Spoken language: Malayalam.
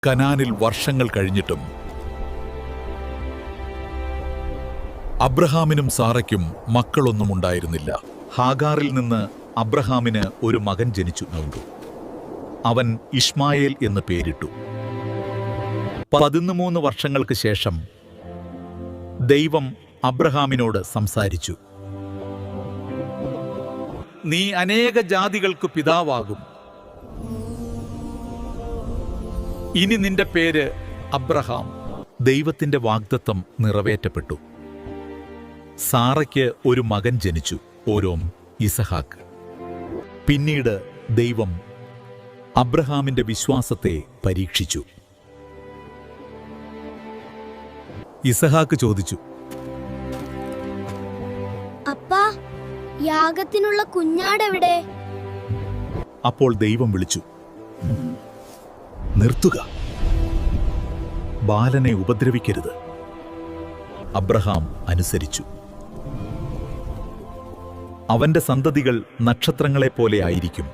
കനാനിൽ വർഷങ്ങൾ കഴിഞ്ഞിട്ടും അബ്രഹാമിനും സാറയ്ക്കും മക്കളൊന്നും ഉണ്ടായിരുന്നില്ല. ഹാഗാറിൽ നിന്ന് അബ്രഹാമിന് ഒരു മകൻ ജനിച്ചു. അവൻ ഇഷ്മായേൽ എന്ന് പേരിട്ടു. 13 വർഷങ്ങൾക്ക് ശേഷം ദൈവം അബ്രഹാമിനോട് സംസാരിച്ചു. നീ അനേക ജാതികൾക്ക് പിതാവാകും. ഇനി നിന്റെ പേര് അബ്രഹാം. ദൈവത്തിന്റെ വാഗ്ദത്തം നിറവേറ്റപ്പെട്ടു. സാറയ്ക്ക് ഒരു മകൻ ജനിച്ചു, ഓരോം ഇസഹാക്ക്. പിന്നീട് ദൈവം അബ്രഹാമിന്റെ വിശ്വാസത്തെ പരീക്ഷിച്ചു. ഇസഹാക്ക് ചോദിച്ചു, അപ്പാ, യാഗത്തിനുള്ള കുഞ്ഞാടെവിടെ? അപ്പോൾ ദൈവം വിളിച്ചു, നിർത്തുക, ബാലനെ ഉപദ്രവിക്കരുത്. അബ്രഹാം അനുസരിച്ചു. അവന്റെ സന്തതികൾ നക്ഷത്രങ്ങളെപ്പോലെ ആയിരിക്കും.